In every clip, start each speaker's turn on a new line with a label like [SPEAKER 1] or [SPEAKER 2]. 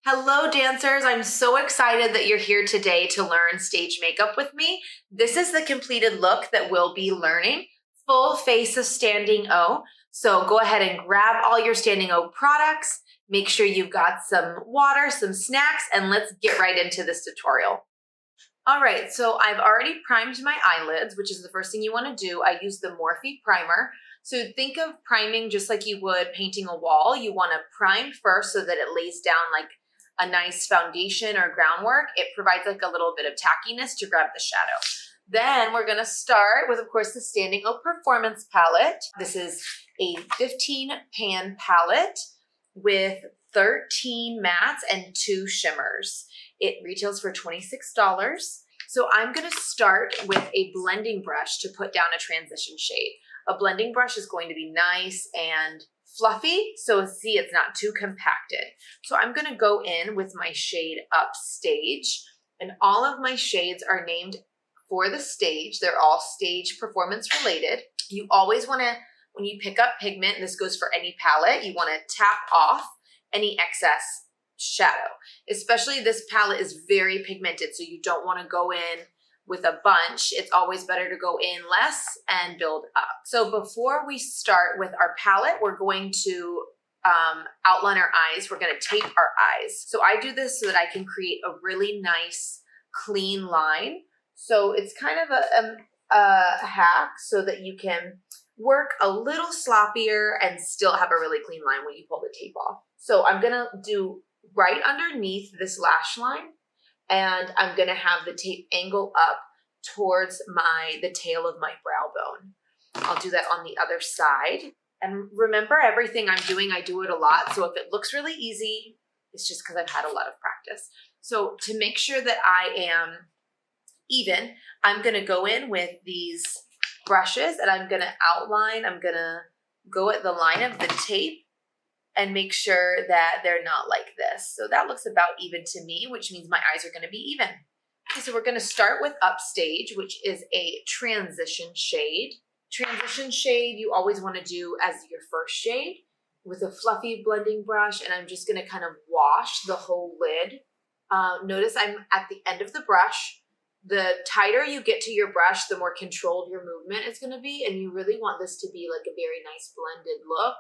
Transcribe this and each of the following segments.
[SPEAKER 1] Hello, dancers. I'm so excited that you're here today to learn stage makeup with me. This is the completed look that we'll be learning, full face of Standing O. So go ahead and grab all your Standing O products. Make sure you've got some water, some snacks, and let's get right into this tutorial. All right, so I've already primed my eyelids, which is the first thing you want to do. I use the Morphe primer. So think of priming just like you would painting a wall. You want to prime first so that it lays down like a nice foundation or groundwork. It provides like a little bit of tackiness to grab the shadow. Then we're gonna start with, of course, the Standing O Performance palette. This is a 15 pan palette with 13 mattes and 2 shimmers. It retails for $26. So I'm gonna start with a blending brush to put down a transition shade. A blending brush is going to be nice and fluffy, so see it's not too compacted. So I'm gonna go in with my shade Upstage, and all of my shades are named for the stage. They're all stage performance related. You always wanna, when you pick up pigment, and this goes for any palette, you wanna tap off any excess shadow. Especially this palette is very pigmented, so you don't wanna go in with a bunch. It's always better to go in less and build up. So before we start with our palette, we're going to outline our eyes. We're gonna tape our eyes. So I do this so that I can create a really nice, clean line. So it's kind of a hack so that you can work a little sloppier and still have a really clean line when you pull the tape off. So I'm gonna do right underneath this lash line, and I'm gonna have the tape angle up towards the tail of my brow bone. I'll do that on the other side. And remember, everything I'm doing, I do it a lot. So if it looks really easy, it's just because I've had a lot of practice. So to make sure that I am even, I'm gonna go in with these brushes and I'm gonna outline, I'm gonna go at the line of the tape and make sure that they're not like this. So that looks about even to me, which means my eyes are gonna be even. Okay, so we're gonna start with Upstage, which is a transition shade. Transition shade you always wanna do as your first shade with a fluffy blending brush, and I'm just gonna kind of wash the whole lid. Notice I'm at the end of the brush. The tighter you get to your brush, the more controlled your movement is gonna be, and you really want this to be like a very nice blended look.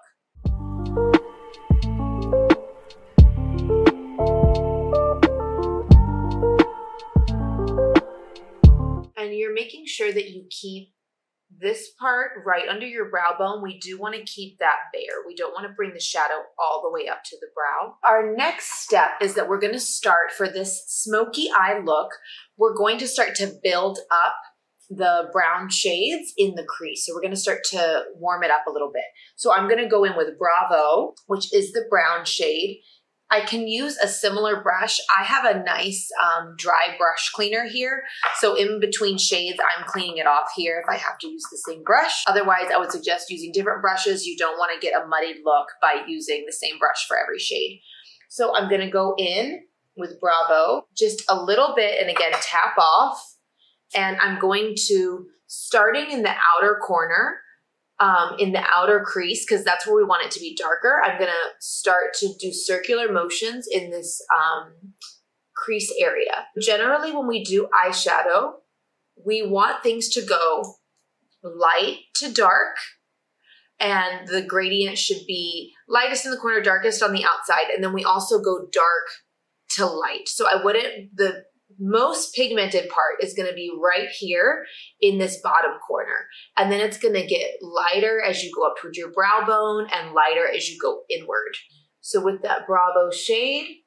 [SPEAKER 1] And you're making sure that you keep this part right under your brow bone. We do want to keep that bare. We don't want to bring the shadow all the way up to the brow. Our next step is that we're going to start for this smoky eye look. We're going to start to build up the brown shades in the crease. So we're going to start to warm it up a little bit. So I'm going to go in with Bravo, which is the brown shade. I can use a similar brush. I have a nice dry brush cleaner here. So in between shades, I'm cleaning it off here if I have to use the same brush. Otherwise, I would suggest using different brushes. You don't want to get a muddied look by using the same brush for every shade. So I'm going to go in with Bravo, just a little bit, and again, tap off. And I'm going to, starting in the outer corner, in the outer crease, because that's where we want it to be darker, I'm gonna start to do circular motions in this crease area. Generally, when we do eyeshadow, we want things to go light to dark, and the gradient should be lightest in the corner, darkest on the outside, and then we also go dark to light. So the most pigmented part is going to be right here in this bottom corner. And then it's going to get lighter as you go up towards your brow bone and lighter as you go inward. So with that Bravo shade,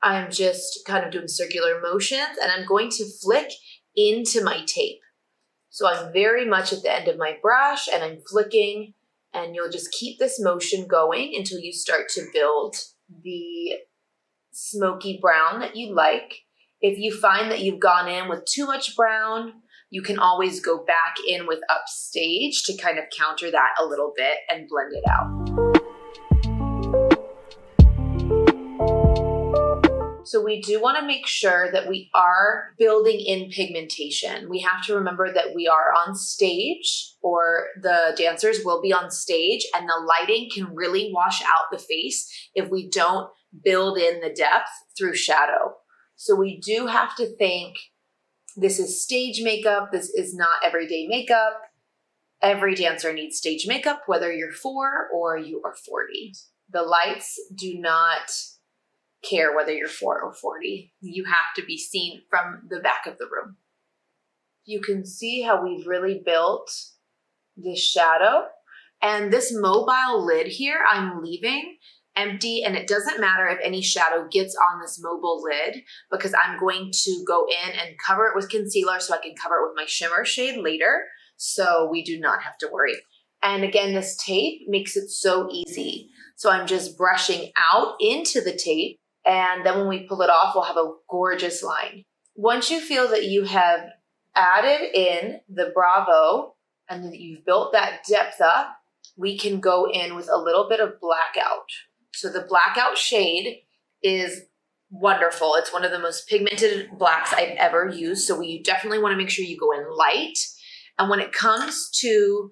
[SPEAKER 1] I'm just kind of doing circular motions, and I'm going to flick into my tape. So I'm very much at the end of my brush and I'm flicking, and you'll just keep this motion going until you start to build the smoky brown that you like. If you find that you've gone in with too much brown, you can always go back in with Upstage to kind of counter that a little bit and blend it out. So we do want to make sure that we are building in pigmentation. We have to remember that we are on stage, or the dancers will be on stage, and the lighting can really wash out the face if we don't build in the depth through shadow. So we do have to think this is stage makeup. This is not everyday makeup. Every dancer needs stage makeup, whether you're 4 or you are 40. The lights do not care whether you're 4 or 40. You have to be seen from the back of the room. You can see how we've really built this shadow. And this mobile lid here, I'm leaving empty, and it doesn't matter if any shadow gets on this mobile lid because I'm going to go in and cover it with concealer so I can cover it with my shimmer shade later. So we do not have to worry. And again, this tape makes it so easy. So I'm just brushing out into the tape, and then when we pull it off, we'll have a gorgeous line. Once you feel that you have added in the Bravo and that you've built that depth up, we can go in with a little bit of blackout. So the blackout shade is wonderful. It's one of the most pigmented blacks I've ever used. So you definitely want to make sure you go in light. And when it comes to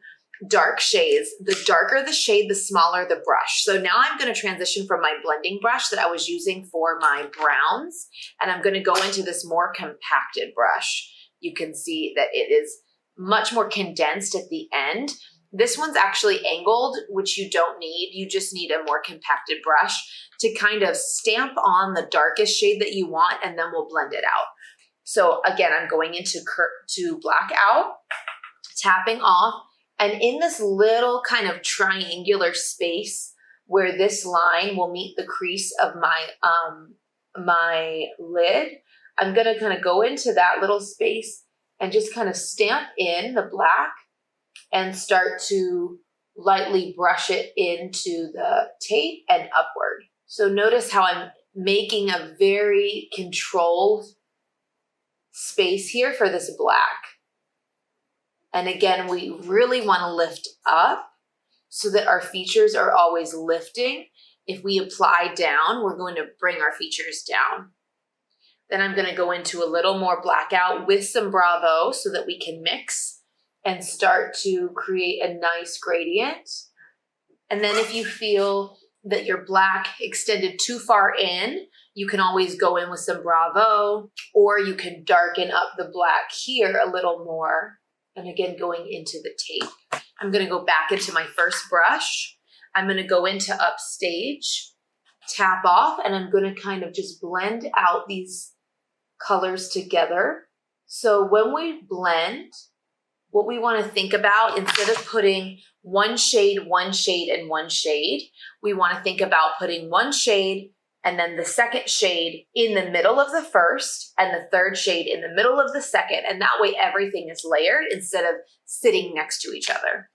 [SPEAKER 1] dark shades, the darker the shade, the smaller the brush. So now I'm going to transition from my blending brush that I was using for my browns, and I'm going to go into this more compacted brush. You can see that it is much more condensed at the end. This one's actually angled, which you don't need. You just need a more compacted brush to kind of stamp on the darkest shade that you want, and then we'll blend it out. So again, I'm going into black out, tapping off, and in this little kind of triangular space where this line will meet the crease of my lid, I'm gonna kind of go into that little space and just kind of stamp in the black and start to lightly brush it into the tape and upward. So notice how I'm making a very controlled space here for this black. And again, we really want to lift up so that our features are always lifting. If we apply down, we're going to bring our features down. Then I'm going to go into a little more blackout with some Bravo so that we can mix and start to create a nice gradient. And then if you feel that your black extended too far in, you can always go in with some Bravo, or you can darken up the black here a little more. And again, going into the tape. I'm going to go back into my first brush. I'm going to go into Upstage, tap off, and I'm going to kind of just blend out these colors together. So when we blend, what we want to think about, instead of putting one shade, and one shade, we want to think about putting one shade and then the second shade in the middle of the first and the third shade in the middle of the second. And that way everything is layered instead of sitting next to each other.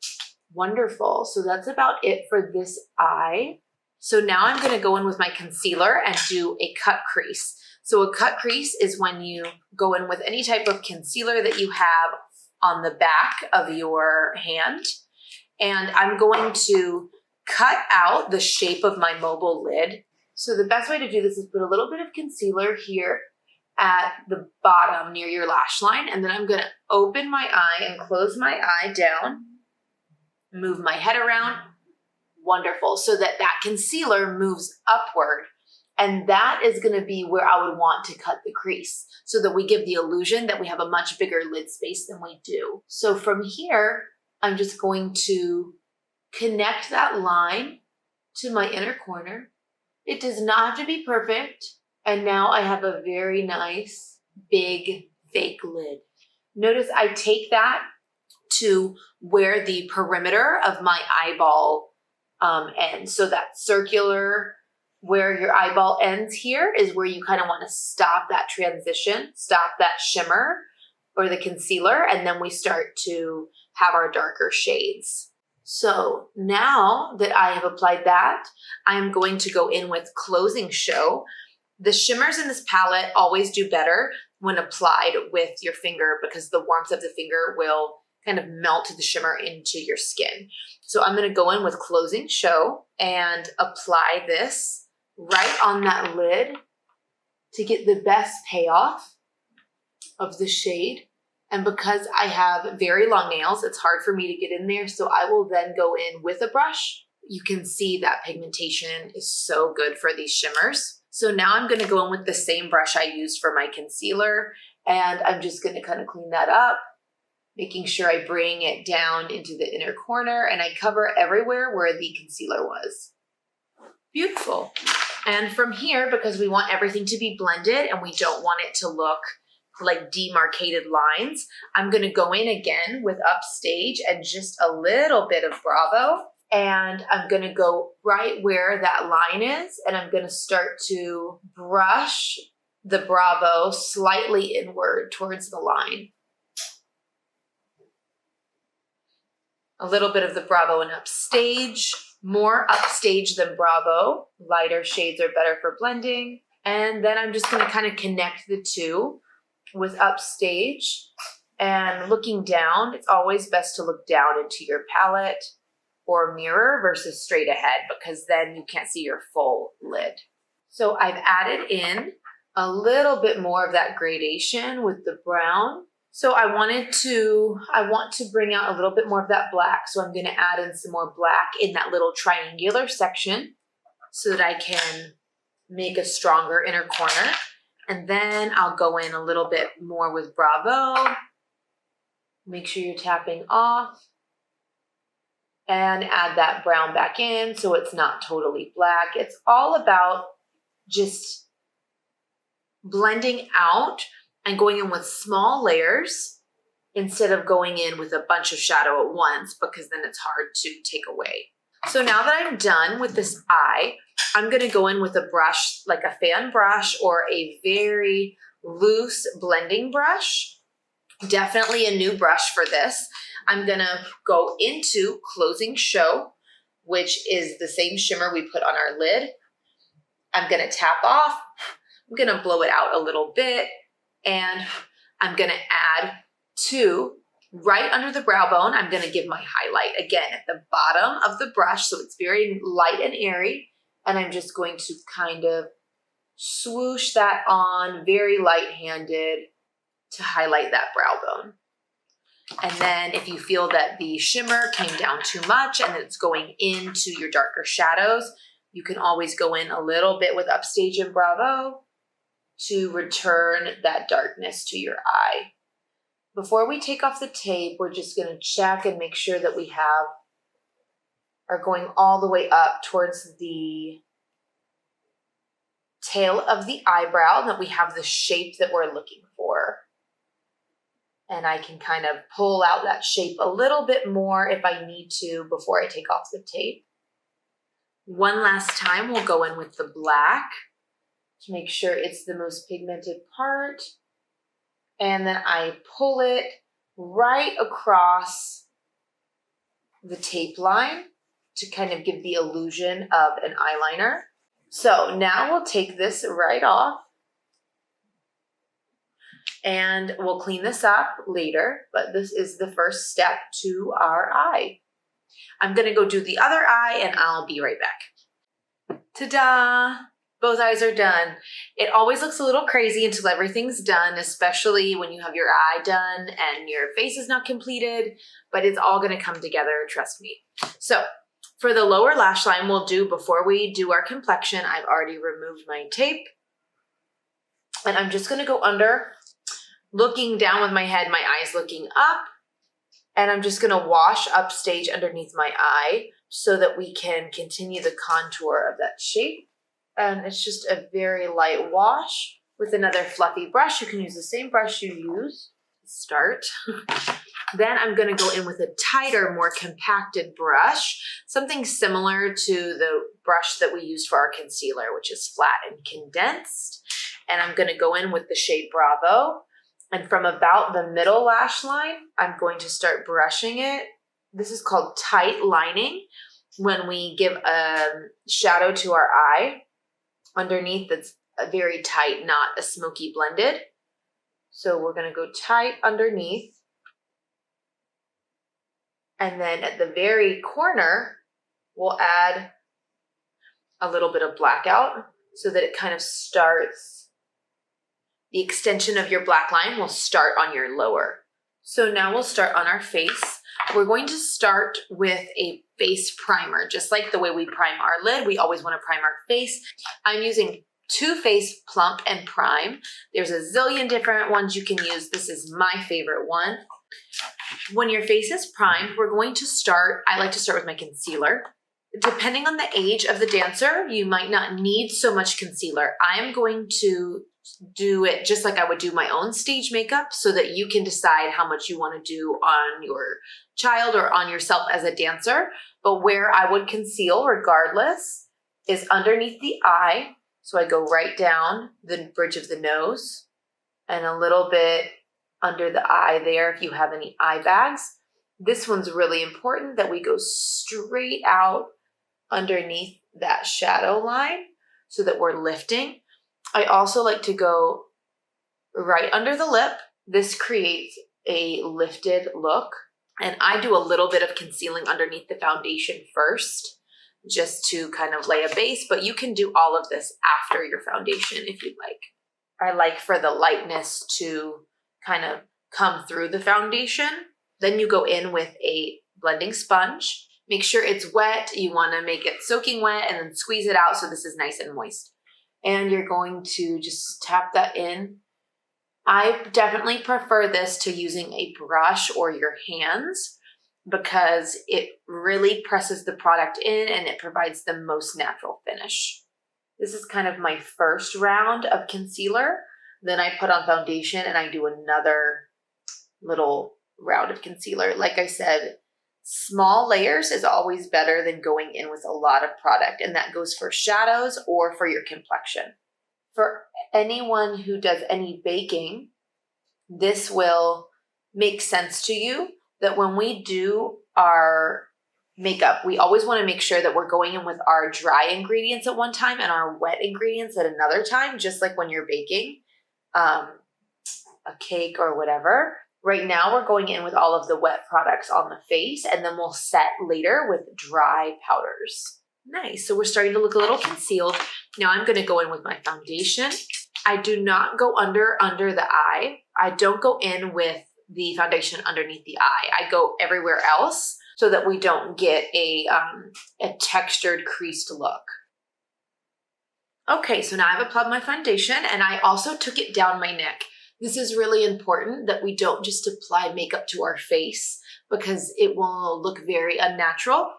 [SPEAKER 1] Wonderful. So that's about it for this eye. So now I'm going to go in with my concealer and do a cut crease. So a cut crease is when you go in with any type of concealer that you have on the back of your hand. And I'm going to cut out the shape of my mobile lid. So the best way to do this is put a little bit of concealer here at the bottom near your lash line. And then I'm going to open my eye and close my eye down, move my head around. Wonderful. So that concealer moves upward. And that is going to be where I would want to cut the crease so that we give the illusion that we have a much bigger lid space than we do. So from here, I'm just going to connect that line to my inner corner. It does not have to be perfect. And now I have a very nice, big, fake lid. Notice I take that to where the perimeter of my eyeball ends. So that circular, where your eyeball ends here, is where you kind of want to stop that transition, stop that shimmer or the concealer, and then we start to have our darker shades. So now that I have applied that, I am going to go in with Closing Show. The shimmers in this palette always do better when applied with your finger because the warmth of the finger will kind of melt the shimmer into your skin. So I'm going to go in with Closing Show and apply this right on that lid to get the best payoff of the shade. And because I have very long nails, it's hard for me to get in there. So I will then go in with a brush You can see that pigmentation is so good for these shimmers. So now I'm gonna go in with the same brush I used for my concealer, and I'm just gonna kind of clean that up, making sure I bring it down into the inner corner and I cover everywhere where the concealer was. Beautiful. And from here, because we want everything to be blended and we don't want it to look like demarcated lines, I'm gonna go in again with Upstage and just a little bit of Bravo. And I'm gonna go right where that line is, and I'm gonna start to brush the Bravo slightly inward towards the line. A little bit of the Bravo and Upstage, more Upstage than Bravo. Lighter shades are better for blending. And then I'm just gonna kind of connect the two with Upstage. And looking down, it's always best to look down into your palette or mirror versus straight ahead, because then you can't see your full lid. So I've added in a little bit more of that gradation with the brown. So I want to bring out a little bit more of that black. So I'm gonna add in some more black in that little triangular section so that I can make a stronger inner corner. And then I'll go in a little bit more with Bravo. Make sure you're tapping off. And add that brown back in so it's not totally black. It's all about just blending out and going in with small layers instead of going in with a bunch of shadow at once, because then it's hard to take away. So now that I'm done with this eye, I'm gonna go in with a brush, like a fan brush or a very loose blending brush. Definitely a new brush for this. I'm gonna go into Closing Show, which is the same shimmer we put on our lid. I'm gonna tap off, I'm gonna blow it out a little bit, and I'm gonna add two right under the brow bone. I'm gonna give my highlight again at the bottom of the brush, so it's very light and airy, and I'm just going to kind of swoosh that on, very light-handed, to highlight that brow bone. And then if you feel that the shimmer came down too much and it's going into your darker shadows, you can always go in a little bit with Upstage and Bravo to return that darkness to your eye. Before we take off the tape, we're just gonna check and make sure that we are going all the way up towards the tail of the eyebrow, that we have the shape that we're looking for. And I can kind of pull out that shape a little bit more if I need to before I take off the tape. One last time, we'll go in with the black to make sure it's the most pigmented part. And then I pull it right across the tape line to kind of give the illusion of an eyeliner. So now we'll take this right off. And we'll clean this up later, but this is the first step to our eye. I'm gonna go do the other eye and I'll be right back. Ta-da! Both eyes are done. It always looks a little crazy until everything's done, especially when you have your eye done and your face is not completed, but it's all gonna come together, trust me. So for the lower lash line, we'll do, before we do our complexion, I've already removed my tape. And I'm just gonna go under, looking down with my head, my eyes looking up, and I'm just gonna wash Upstage underneath my eye so that we can continue the contour of that shape. And it's just a very light wash with another fluffy brush. You can use the same brush you use to start. Then I'm gonna go in with a tighter, more compacted brush, something similar to the brush that we used for our concealer, which is flat and condensed. And I'm gonna go in with the shade Bravo. And from about the middle lash line, I'm going to start brushing it. This is called tight lining, when we give a shadow to our eye underneath that's a very tight, not a smoky blended. So we're gonna go tight underneath. And then at the very corner, we'll add a little bit of blackout so that it kind of starts. The extension of your black line will start on your lower. So now we'll start on our face. We're going to start with a face primer. Just like the way we prime our lid, we always want to prime our face. I'm using Too Faced Plump and Prime. There's a zillion different ones you can use. This is my favorite one. When your face is primed, we're going to start, I like to start with my concealer. Depending on the age of the dancer, you might not need so much concealer. I am going to do it just like I would do my own stage makeup so that you can decide how much you want to do on your child or on yourself as a dancer. But where I would conceal regardless is underneath the eye. So I go right down the bridge of the nose and a little bit under the eye there if you have any eye bags. This one's really important that we go straight out underneath that shadow line so that we're lifting. I also like to go right under the lip. This creates a lifted look. And I do a little bit of concealing underneath the foundation first, just to kind of lay a base, but you can do all of this after your foundation if you'd like. I like for the lightness to kind of come through the foundation. Then you go in with a blending sponge. Make sure it's wet. You want to make it soaking wet and then squeeze it out so this is nice and moist. And you're going to just tap that in. I definitely prefer this to using a brush or your hands because it really presses the product in and it provides the most natural finish. This is kind of my first round of concealer. Then I put on foundation and I do another little round of concealer. Like I said, small layers is always better than going in with a lot of product, and that goes for shadows or for your complexion. For anyone who does any baking, this will make sense to you that when we do our makeup, we always want to make sure that we're going in with our dry ingredients at one time and our wet ingredients at another time, just like when you're baking a cake or whatever. Right now, we're going in with all of the wet products on the face, and then we'll set later with dry powders. Nice. So we're starting to look a little concealed. Now I'm going to go in with my foundation. I do not go under the eye. I don't go in with the foundation underneath the eye. I go everywhere else so that we don't get a textured, creased look. Okay, so now I've applied my foundation, and I also took it down my neck. This is really important that we don't just apply makeup to our face because it will look very unnatural.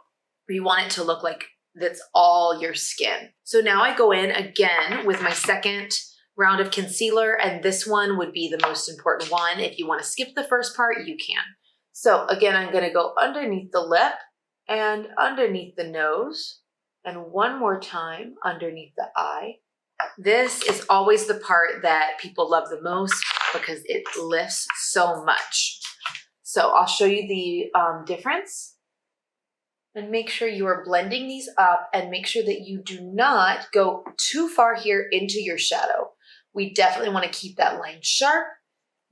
[SPEAKER 1] We want it to look like that's all your skin. So now I go in again with my second round of concealer, and this one would be the most important one. If you want to skip the first part, you can. So again, I'm going to go underneath the lip and underneath the nose, and one more time underneath the eye. This is always the part that people love the most because it lifts so much. So I'll show you the difference. And make sure you are blending these up and make sure that you do not go too far here into your shadow. We definitely want to keep that line sharp.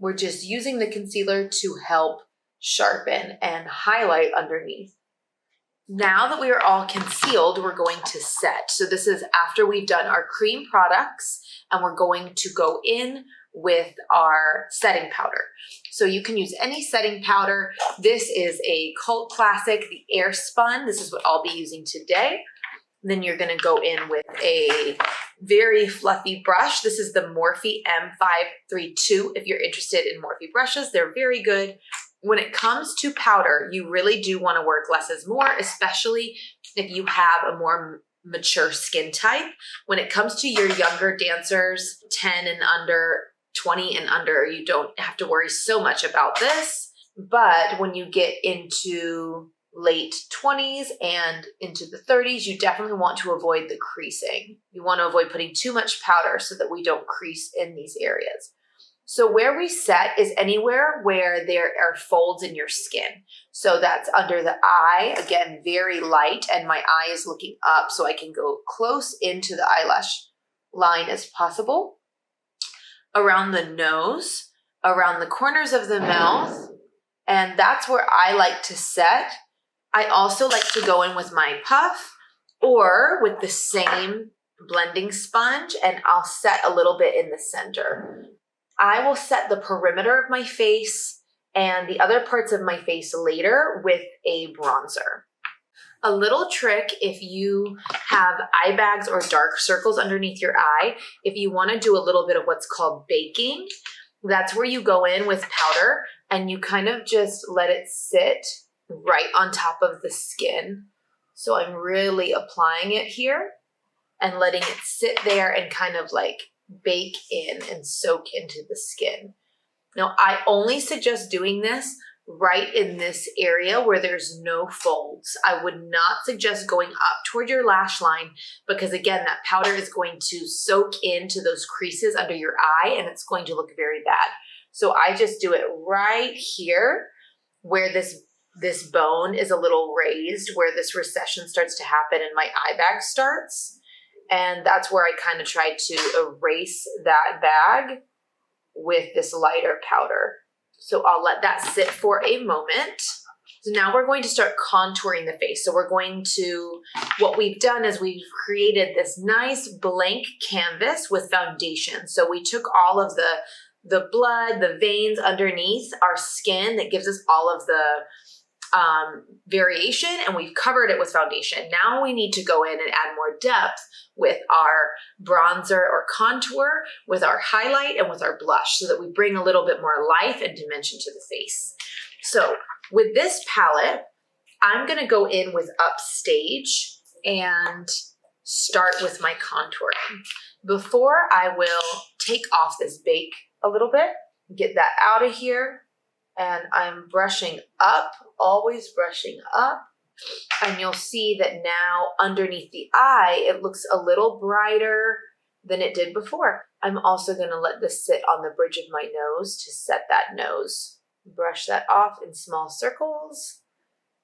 [SPEAKER 1] We're just using the concealer to help sharpen and highlight underneath. Now that we are all concealed, we're going to set. So this is after we've done our cream products, and we're going to go in with our setting powder. So you can use any setting powder. This is a cult classic, the Airspun. This is what I'll be using today. And then you're going to go in with a very fluffy brush. This is the Morphe M532. If you're interested in Morphe brushes, they're very good. When it comes to powder, you really do want to work less is more, especially if you have a more mature skin type. When it comes to your younger dancers, 10 and under, 20 and under, you don't have to worry so much about this. But when you get into late 20s and into the 30s, you definitely want to avoid the creasing. You want to avoid putting too much powder so that we don't crease in these areas. So where we set is anywhere where there are folds in your skin. So that's under the eye, again, very light, and my eye is looking up so I can go close into the eyelash line as possible. Around the nose, around the corners of the mouth, and that's where I like to set. I also like to go in with my puff or with the same blending sponge, and I'll set a little bit in the center. I will set the perimeter of my face and the other parts of my face later with a bronzer. A little trick if you have eye bags or dark circles underneath your eye, if you want to do a little bit of what's called baking, that's where you go in with powder and you kind of just let it sit right on top of the skin. So I'm really applying it here and letting it sit there and kind of like bake in and soak into the skin. Now, I only suggest doing this right in this area where there's no folds. I would not suggest going up toward your lash line because again, that powder is going to soak into those creases under your eye and it's going to look very bad. So I just do it right here where this bone is a little raised, where this recession starts to happen and my eye bag starts. And that's where I kind of try to erase that bag with this lighter powder. So I'll let that sit for a moment. So now we're going to start contouring the face. So what we've done is we've created this nice blank canvas with foundation. So we took all of the blood, the veins underneath our skin that gives us all of the variation, and we've covered it with foundation. Now we need to go in and add more depth with our bronzer or contour, with our highlight, and with our blush so that we bring a little bit more life and dimension to the face. So with this palette, I'm going to go in with Upstage and start with my contouring. Before I will take off this bake a little bit, get that out of here, and I'm brushing up, always brushing up. And you'll see that now underneath the eye, it looks a little brighter than it did before. I'm also going to let this sit on the bridge of my nose to set that nose. Brush that off in small circles,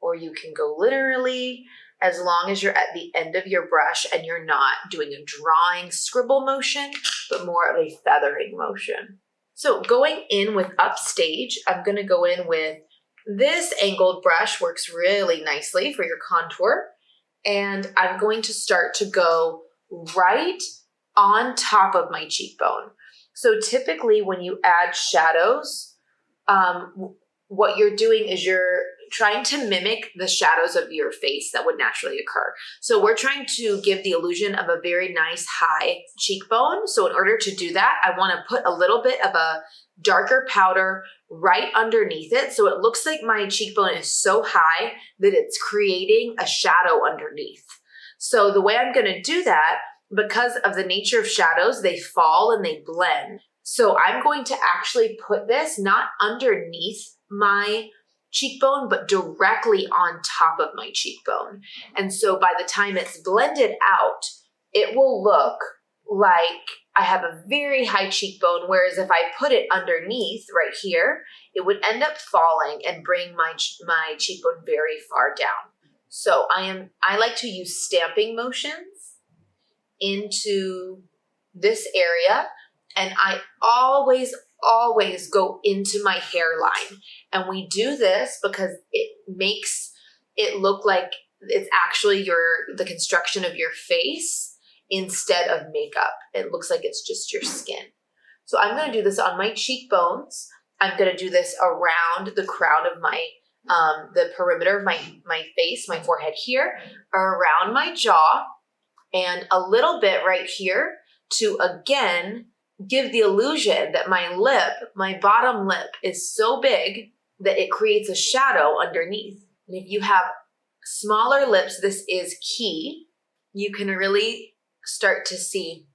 [SPEAKER 1] or you can go literally, as long as you're at the end of your brush and you're not doing a drawing scribble motion, but more of a feathering motion. So going in with Upstage, I'm going to go in with this angled brush, works really nicely for your contour. And I'm going to start to go right on top of my cheekbone. So typically when you add shadows, what you're doing is you're trying to mimic the shadows of your face that would naturally occur. So we're trying to give the illusion of a very nice high cheekbone. So in order to do that, I want to put a little bit of a darker powder right underneath it. So it looks like my cheekbone is so high that it's creating a shadow underneath. So the way I'm going to do that, because of the nature of shadows, they fall and they blend. So I'm going to actually put this not underneath my cheekbone, but directly on top of my cheekbone. And so by the time it's blended out, it will look like I have a very high cheekbone, whereas if I put it underneath right here, it would end up falling and bring my cheekbone very far down. So I like to use stamping motions into this area, and I always go into my hairline. And we do this because it makes it look like it's actually the construction of your face instead of makeup. It looks like it's just your skin. So I'm going to do this on my cheekbones. I'm going to do this around the crown of my, the perimeter of my face, my forehead here, around my jaw, and a little bit right here to, again, give the illusion that my lip, my bottom lip, is so big that it creates a shadow underneath. And if you have smaller lips, this is key. You can really start to see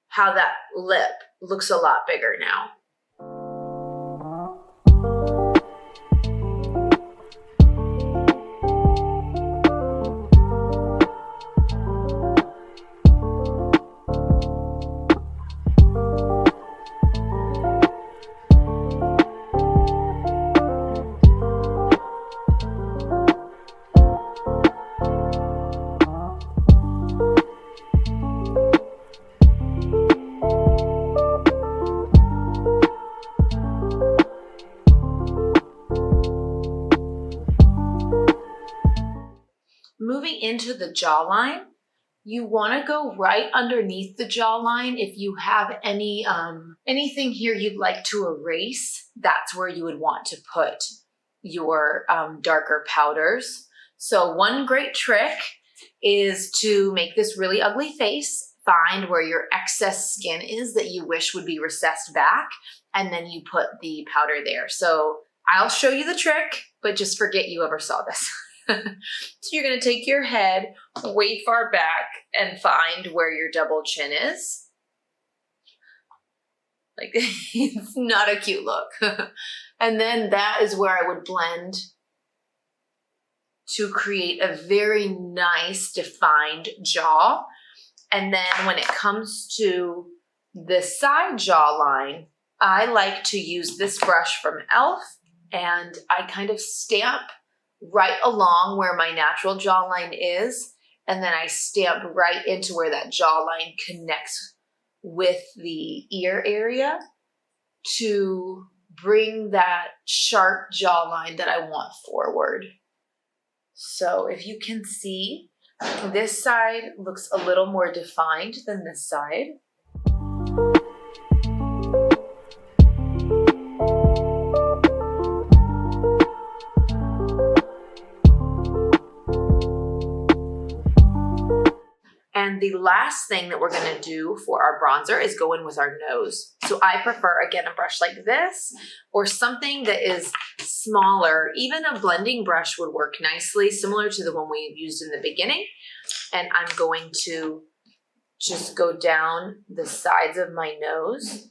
[SPEAKER 1] how that lip looks a lot bigger now. Moving into the jawline, You want to go right underneath the jawline. If you have any anything here you'd like to erase, that's where you would want to put your darker powders. So one great trick is to make this really ugly face, find where your excess skin is that you wish would be recessed back, and then you put the powder there. So I'll show you the trick, but just forget you ever saw this. So you're going to take your head way far back and find where your double chin is. Like, it's not a cute look. And then that is where I would blend to create a very nice defined jaw. And then when it comes to the side jawline, I like to use this brush from e.l.f. and I kind of stamp right along where my natural jawline is. And then I stamp right into where that jawline connects with the ear area to bring that sharp jawline that I want forward. So if you can see, this side looks a little more defined than this side. And the last thing that we're going to do for our bronzer is go in with our nose. So I prefer, again, a brush like this or something that is smaller. Even a blending brush would work nicely, similar to the one we used in the beginning. And I'm going to just go down the sides of my nose.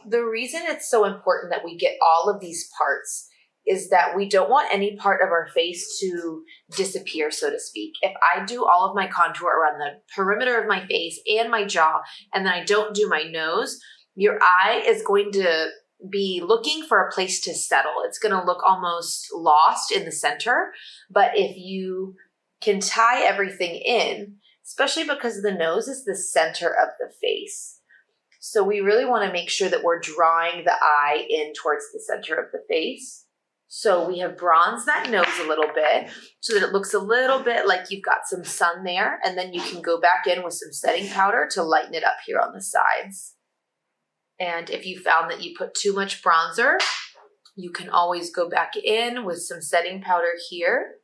[SPEAKER 1] The reason it's so important that we get all of these parts is that we don't want any part of our face to disappear, so to speak. If I do all of my contour around the perimeter of my face and my jaw, and then I don't do my nose, your eye is going to be looking for a place to settle. It's going to look almost lost in the center. But if you can tie everything in, especially because the nose is the center of the face. So we really want to make sure that we're drawing the eye in towards the center of the face. So we have bronzed that nose a little bit so that it looks a little bit like you've got some sun there. And then you can go back in with some setting powder to lighten it up here on the sides. And if you found that you put too much bronzer, you can always go back in with some setting powder here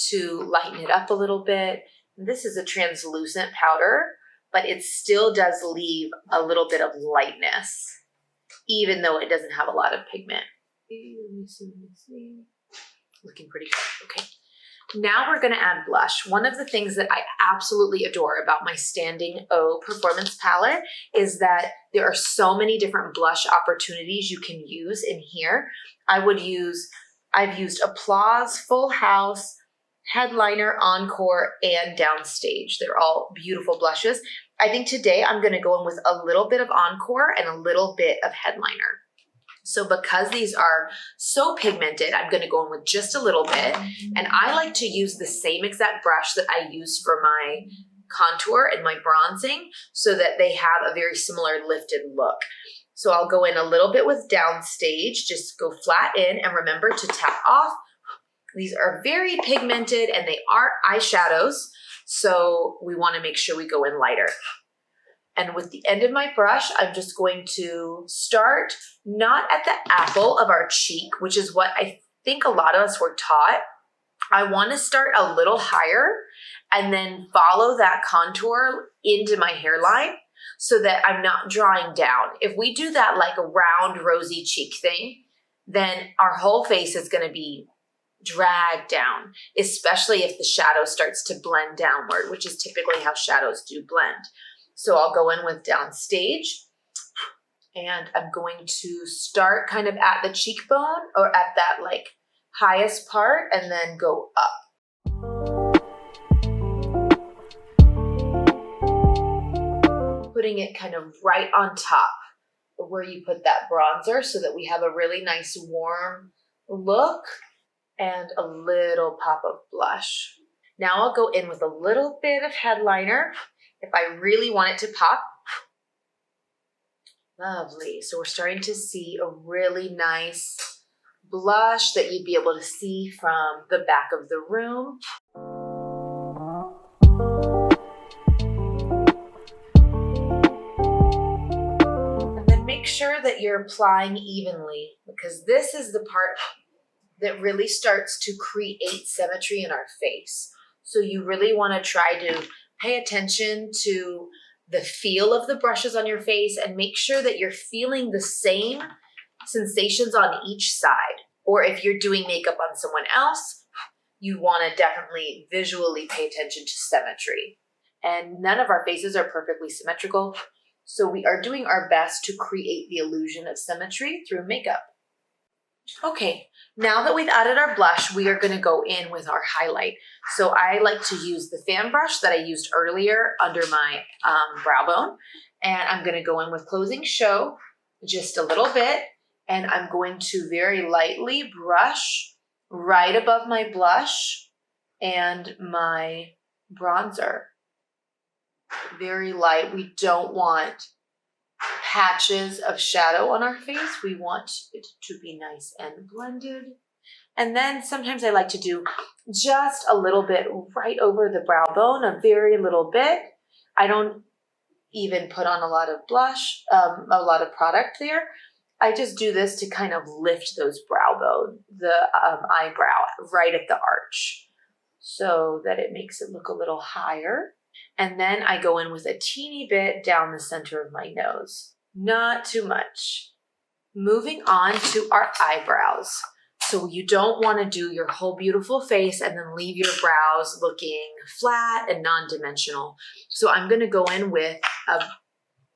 [SPEAKER 1] to lighten it up a little bit. This is a translucent powder, but it still does leave a little bit of lightness, even though it doesn't have a lot of pigment. Let me see. Looking pretty good. Okay. Now we're going to add blush. One of the things that I absolutely adore about my Standing O Performance Palette is that there are so many different blush opportunities you can use in here. I've used Applause, Full House, Headliner, Encore, and Downstage. They're all beautiful blushes. I think today I'm going to go in with a little bit of Encore and a little bit of Headliner. So because these are so pigmented, I'm going to go in with just a little bit. And I like to use the same exact brush that I use for my contour and my bronzing so that they have a very similar lifted look. So I'll go in a little bit with Downstage, just go flat in, and remember to tap off. These are very pigmented and they are eyeshadows, so we want to make sure we go in lighter. And with the end of my brush, I'm just going to start not at the apple of our cheek, which is what I think a lot of us were taught. I want to start a little higher and then follow that contour into my hairline so that I'm not drawing down. If we do that like a round, rosy cheek thing, then our whole face is going to be dragged down, especially if the shadow starts to blend downward, which is typically how shadows do blend. So I'll go in with Downstage, and I'm going to start kind of at the cheekbone or at that like highest part and then go up. Putting it kind of right on top of where you put that bronzer so that we have a really nice warm look and a little pop of blush. Now I'll go in with a little bit of headliner if I really want it to pop. Lovely. So we're starting to see a really nice blush that you'd be able to see from the back of the room. sure that you're applying evenly, because this is the part that really starts to create symmetry in our face. So you really want to try to pay attention to the feel of the brushes on your face and make sure that you're feeling the same sensations on each side. Or if you're doing makeup on someone else, you want to definitely visually pay attention to symmetry. And none of our faces are perfectly symmetrical, so we are doing our best to create the illusion of symmetry through makeup. Okay, now that we've added our blush, we are going to go in with our highlight. So I like to use the fan brush that I used earlier under my brow bone, and I'm going to go in with Closing Show just a little bit, and I'm going to very lightly brush right above my blush and my bronzer. Very light. We don't want patches of shadow on our face. We want it to be nice and blended. And then sometimes I like to do just a little bit right over the brow bone, a very little bit. I don't even put on a lot of blush, a lot of product there. I just do this to kind of lift those brow bone, the eyebrow right at the arch, so that it makes it look a little higher. And then I go in with a teeny bit down the center of my nose. Not too much. Moving on to our eyebrows. So you don't want to do your whole beautiful face and then leave your brows looking flat and non-dimensional. So I'm going to go in with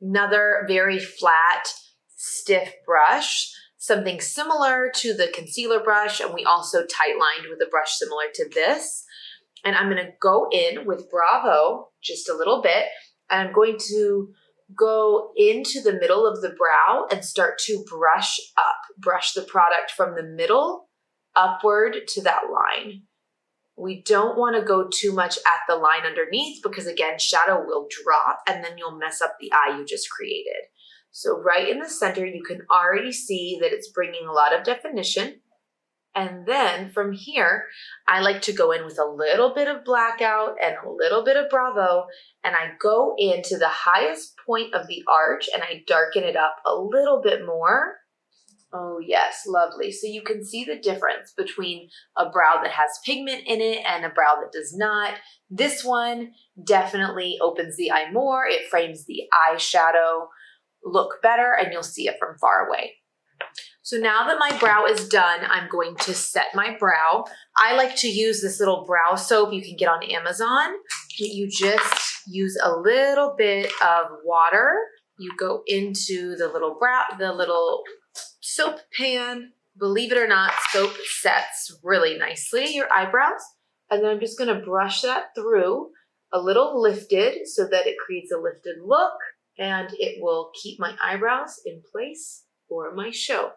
[SPEAKER 1] another very flat, stiff brush, something similar to the concealer brush, and we also tight lined with a brush similar to this. And I'm going to go in with Bravo just a little bit, and I'm going to go into the middle of the brow and start to brush up, brush the product from the middle upward to that line. We don't want to go too much at the line underneath, because again, shadow will drop and then you'll mess up the eye you just created. So right in the center, you can already see that it's bringing a lot of definition. And then from here, I like to go in with a little bit of Blackout and a little bit of Bravo, and I go into the highest point of the arch and I darken it up a little bit more. Oh yes, lovely. So you can see the difference between a brow that has pigment in it and a brow that does not. This one definitely opens the eye more. It frames the eyeshadow look better, and you'll see it from far away. So now that my brow is done, I'm going to set my brow. I like to use this little brow soap you can get on Amazon. You just use a little bit of water. You go into the little soap pan. Believe it or not, soap sets really nicely your eyebrows. And then I'm just going to brush that through a little lifted so that it creates a lifted look, and it will keep my eyebrows in place for my show.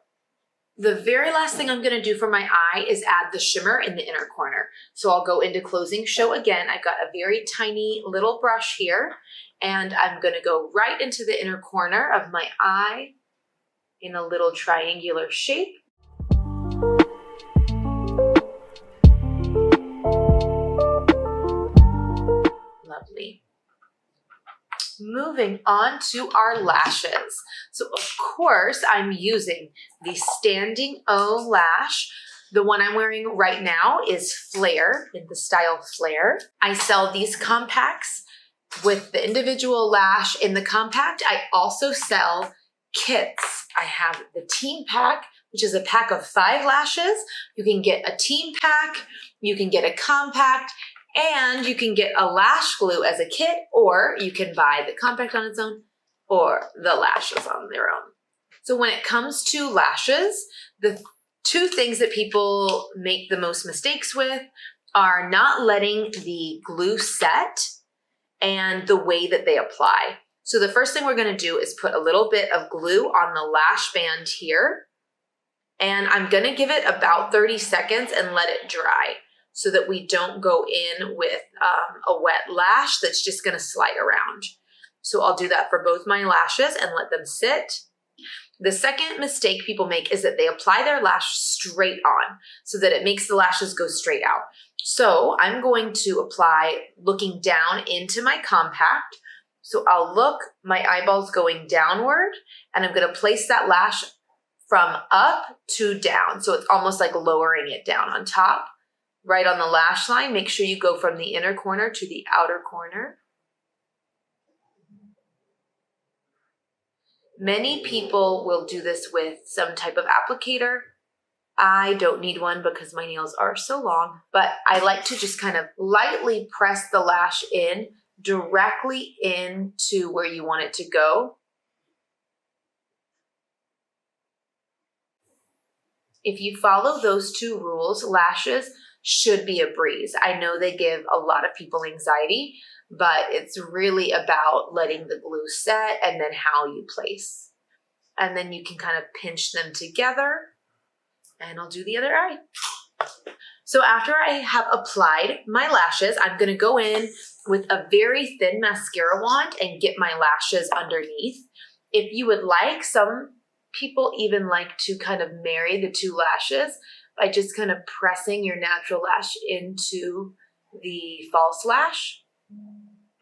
[SPEAKER 1] The very last thing I'm going to do for my eye is add the shimmer in the inner corner. So I'll go into Closing Show again. I've got a very tiny little brush here, and I'm going to go right into the inner corner of my eye in a little triangular shape. Lovely. Moving on to our lashes. So of course I'm using the Standing O lash. The one I'm wearing right now is Flare, in the style Flare. I sell these compacts with the individual lash in the compact. I also sell kits. I have the team pack, which is a pack of 5 lashes. You can get a team pack, you can get a compact, and you can get a lash glue as a kit, or you can buy the compact on its own or the lashes on their own. So when it comes to lashes, the 2 things that people make the most mistakes with are not letting the glue set and the way that they apply. So the first thing we're going to do is put a little bit of glue on the lash band here, and I'm going to give it about 30 seconds and let it dry, so that we don't go in with a wet lash that's just going to slide around. So I'll do that for both my lashes and let them sit. The second mistake people make is that they apply their lash straight on, so that it makes the lashes go straight out. So I'm going to apply looking down into my compact. So I'll look, my eyeball's going downward, and I'm gonna place that lash from up to down. So it's almost like lowering it down on top, right on the lash line. Make sure you go from the inner corner to the outer corner. Many people will do this with some type of applicator. I don't need one because my nails are so long, but I like to just kind of lightly press the lash in directly into where you want it to go. If you follow those two rules, lashes should be a breeze. I know they give a lot of people anxiety, but it's really about letting the glue set and then how you place. And then you can kind of pinch them together, and I'll do the other eye. So after I have applied my lashes, I'm gonna go in with a very thin mascara wand and get my lashes underneath. If you would like, some people even like to kind of marry the two lashes by just kind of pressing your natural lash into the false lash.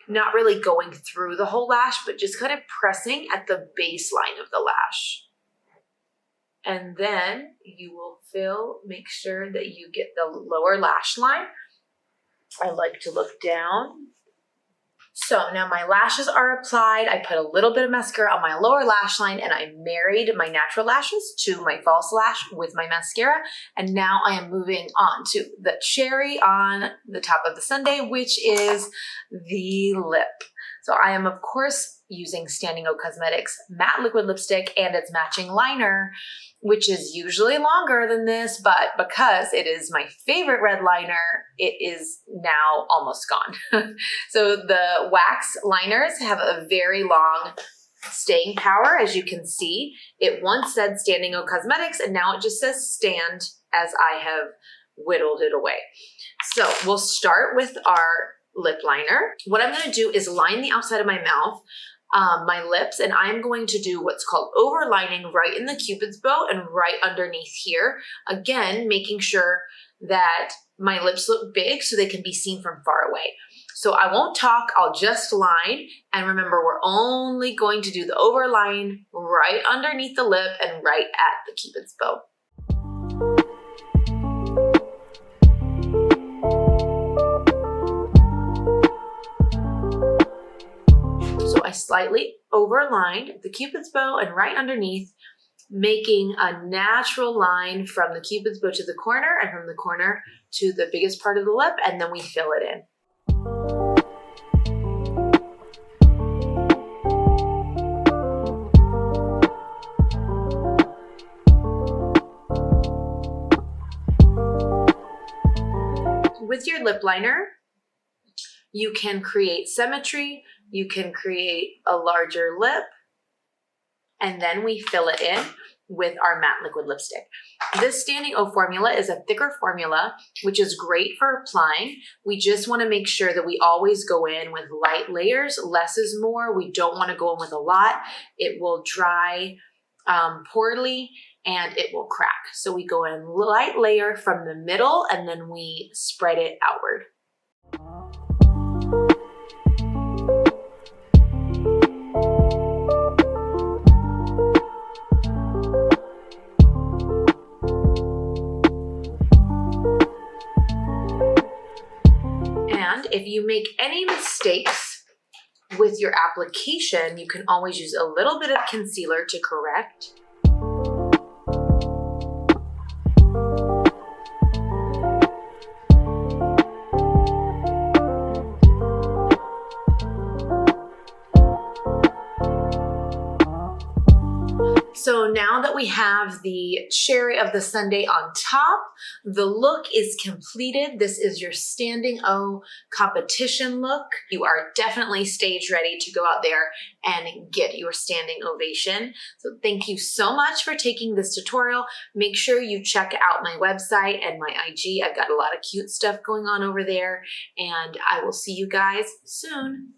[SPEAKER 1] Not really going through the whole lash, but just kind of pressing at the baseline of the lash. And then you will make sure that you get the lower lash line. I like to look down. So now my lashes are applied. I put a little bit of mascara on my lower lash line, and I married my natural lashes to my false lash with my mascara. And now I am moving on to the cherry on the top of the sundae, which is the lip. So I am, of course, using Standing O Cosmetics matte liquid lipstick and its matching liner, which is usually longer than this, but because it is my favorite red liner, it is now almost gone. So the wax liners have a very long staying power, as you can see. It once said Standing O Cosmetics, and now it just says Stand, as I have whittled it away. So we'll start with our lip liner. What I'm gonna do is line the outside of my mouth, my lips, and I'm going to do what's called overlining right in the Cupid's bow and right underneath here. Again, making sure that my lips look big so they can be seen from far away. So I won't talk, I'll just line. And remember, we're only going to do the overline right underneath the lip and right at the Cupid's bow. So I slightly overlined the Cupid's bow and right underneath, making a natural line from the Cupid's bow to the corner and from the corner to the biggest part of the lip, and then we fill it in. With your lip liner, you can create symmetry, you can create a larger lip, and then we fill it in with our matte liquid lipstick. This Standing O formula is a thicker formula, which is great for applying. We just want to make sure that we always go in with light layers. Less is more. We don't want to go in with a lot. It will dry poorly and it will crack. So we go in light layer from the middle and then we spread it outward. And if you make any mistakes with your application, you can always use a little bit of concealer to correct. So now that we have the cherry of the sundae on top, the look is completed. This is your Standing O competition look. You are definitely stage ready to go out there and get your standing ovation. So thank you so much for taking this tutorial. Make sure you check out my website and my IG. I've got a lot of cute stuff going on over there, and I will see you guys soon.